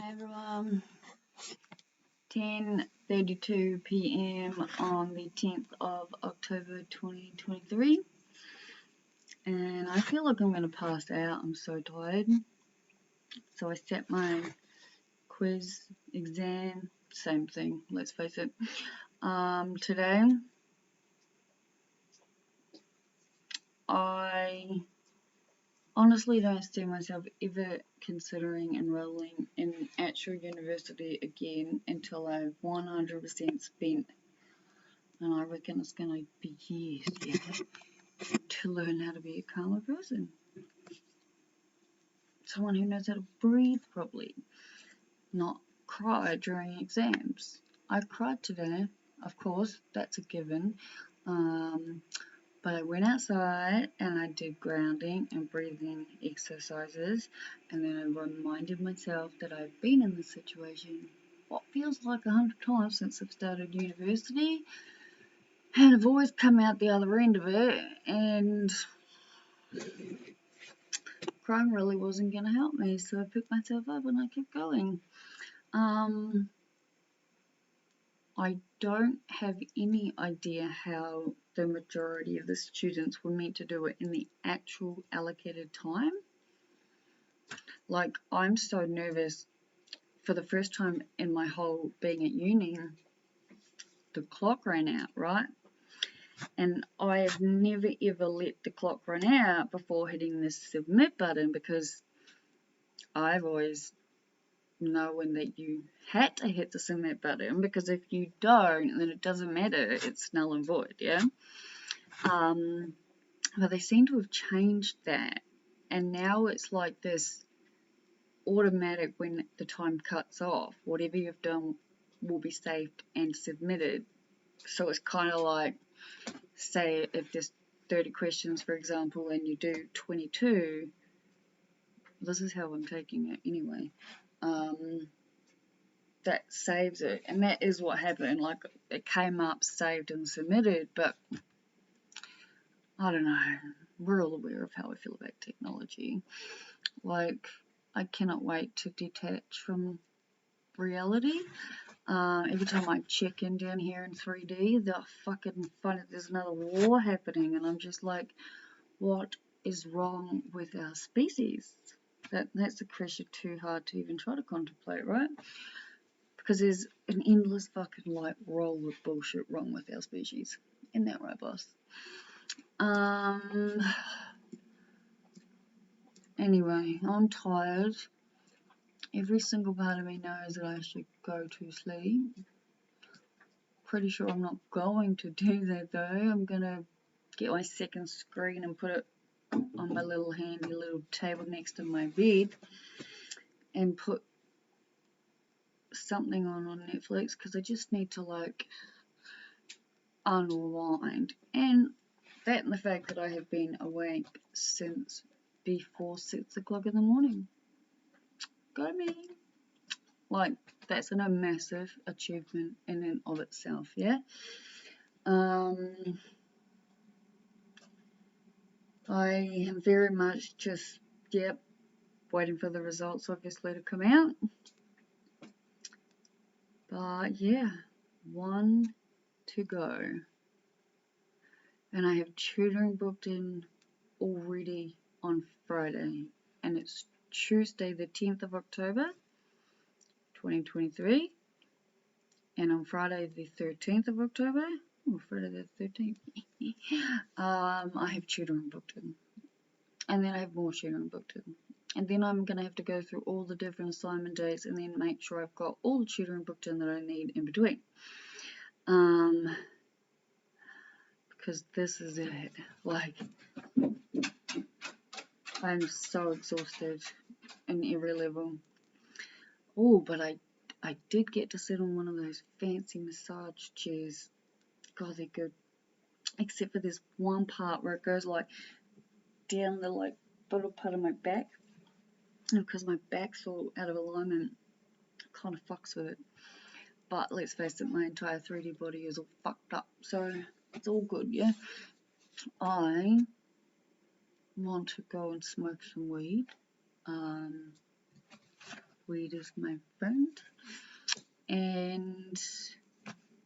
Hi everyone, 10:32 p.m. on the 10th of October 2023, and I feel like I'm going to pass out. I'm so tired. So I set my quiz exam, same thing, let's face it. Today I honestly don't see myself ever considering enrolling in actual university again until I've 100% spent, and I reckon it's going to be years yet, to learn how to be a calmer person. Someone who knows how to breathe properly, not cry during exams. I cried today, of course, that's a given. But I went outside and I did grounding and breathing exercises, and then I reminded myself that I've been in this situation what feels like 100 times since I've started university, and I've always come out the other end of it, and crying really wasn't going to help me, so I picked myself up and I kept going. I don't have any idea how the majority of the students were meant to do it in the actual allocated time. Like, I'm so nervous. For the first time in my whole being at uni, the clock ran out, right? And I have never ever let the clock run out before hitting this submit button, because I've always knowing that you had to hit the submit button, because if you don't, then it doesn't matter, it's null and void, yeah? But they seem to have changed that, and now it's like this automatic, when the time cuts off, whatever you've done will be saved and submitted. So it's kind of like, say if there's 30 questions, for example, and you do 22, this is how I'm taking it anyway, that saves it, and that is what happened. Like, it came up saved and submitted, but I don't know, we're all aware of how I feel about technology. Like, I cannot wait to detach from reality. Every time I check in down here in 3D, they're fucking funny. There's another war happening, and I'm just like, what is wrong with our species? That's a question too hard to even try to contemplate, right? Because there's an endless fucking like roll of bullshit wrong with our species. Isn't that right, boss? Anyway, I'm tired. Every single part of me knows that I should go to sleep. Pretty sure I'm not going to do that though. I'm gonna get my second screen and put it on my little handy little table next to my bed and put something on Netflix, because I just need to like unwind. And that, and the fact that I have been awake since before 6 o'clock in the morning. Go me. Like, that's a massive achievement in and of itself, yeah? I am very much just, waiting for the results obviously to come out. But yeah, one to go. And I have tutoring booked in already on Friday, and it's Tuesday the 10th of October 2023, and on Friday the 13th of October, Friday the 13th, I have tutoring booked in, and then I have more tutoring booked in, and then I'm going to have to go through all the different assignment dates and then make sure I've got all the tutoring booked in that I need in between, because this is it. Like, I'm so exhausted in every level. Oh, but I did get to sit on one of those fancy massage chairs. God, they're good. Except for this one part where it goes like down the like bottom part of my back, and because my back's all out of alignment, it kind of fucks with it. But let's face it, my entire 3D body is all fucked up, so it's all good, yeah. I want to go and smoke some weed. sweetest, my friend. And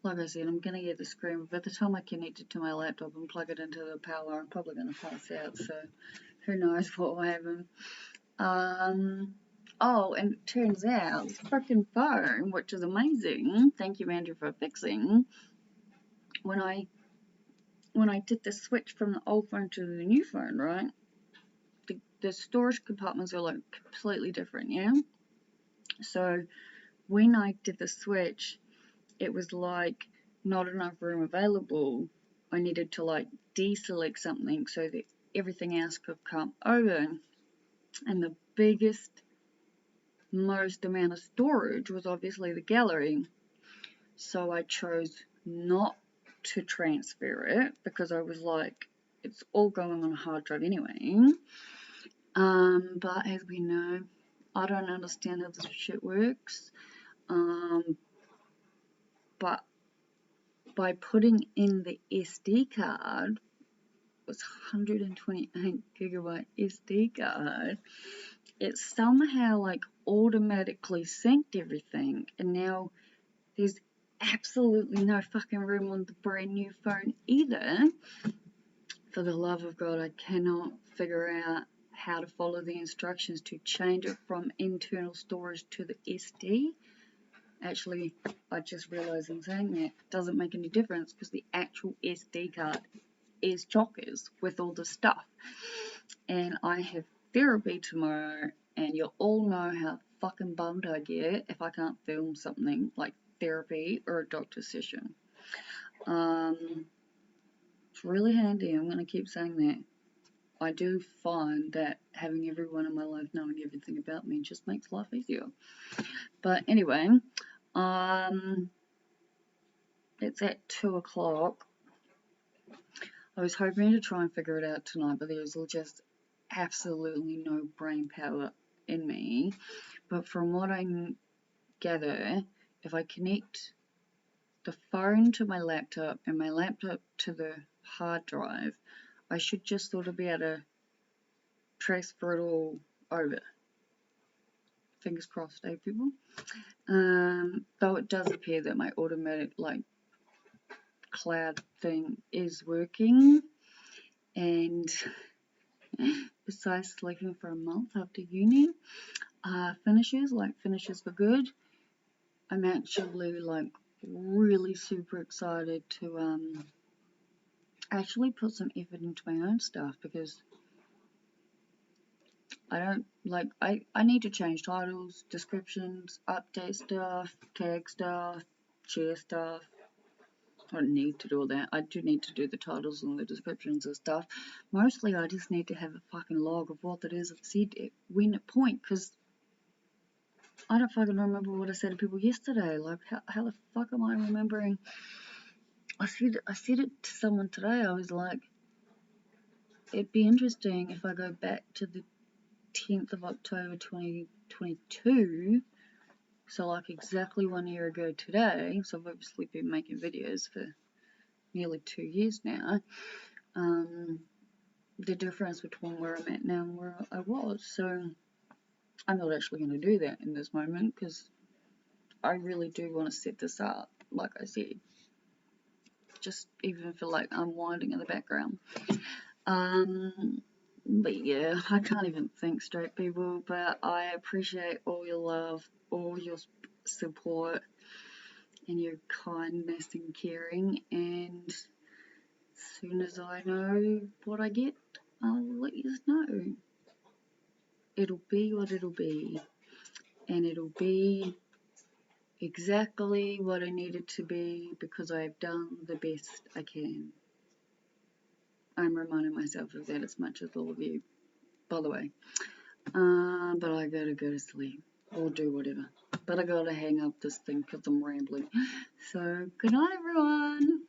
like I said, I'm going to get the screen. By the time I connect it to my laptop and plug it into the power, I'm probably going to pass out. So who knows what will happen. Oh, and it turns out this freaking phone, which is amazing. Thank you, Andrew, for fixing. When I did the switch from the old phone to the new phone, right? The storage compartments are like completely different, yeah? So when I did the switch, it was like not enough room available. I needed to like deselect something so that everything else could come over. And the biggest, most amount of storage was obviously the gallery. So I chose not to transfer it because I was like, it's all going on a hard drive anyway. But as we know, I don't understand how this shit works. But by putting in the SD card, it was 128 gigabyte SD card, it somehow like automatically synced everything, and now there's absolutely no fucking room on the brand new phone either. For the love of God, I cannot figure out how to follow the instructions to change it from internal storage to the SD. Actually, I just realised in saying that it doesn't make any difference because the actual SD card is chockers with all the stuff. And I have therapy tomorrow, and you'll all know how fucking bummed I get if I can't film something like therapy or a doctor session. It's really handy, I'm going to keep saying that. I do find that having everyone in my life knowing everything about me just makes life easier. But anyway, it's at 2 o'clock. I was hoping to try and figure it out tonight, but there's just absolutely no brain power in me. But from what I gather, if I connect the phone to my laptop and my laptop to the hard drive, I should just sort of be able to transfer it all over. Fingers crossed, eh, people? Though it does appear that my automatic cloud thing is working, and besides sleeping for a month after uni finishes for good, I'm actually really super excited to actually put some effort into my own stuff, because I need to change titles, descriptions, update stuff, tag stuff, share stuff. I don't need to do all that. I do need to do the titles and the descriptions and stuff. Mostly I just need to have a fucking log of what it is I've said at when at point, because I don't fucking remember what I said to people yesterday. Like, how the fuck am I remembering? I said it to someone today. I was like, it'd be interesting if I go back to the 10th of October 2022, so like exactly 1 year ago today. So I've obviously been making videos for nearly 2 years now. The difference between where I'm at now and where I was. So I'm not actually going to do that in this moment, because I really do want to set this up, like I said, just even for like unwinding in the background. But yeah, I can't even think straight, people, but I appreciate all your love, all your support, and your kindness and caring, and as soon as I know what I get, I'll let you know. It'll be what it'll be, and it'll be exactly what I need it to be, because I've done the best I can. I'm reminding myself of that as much as all of you, by the way. But I gotta go to sleep, or do whatever. But I gotta hang up this thing because I'm rambling. So, good night, everyone.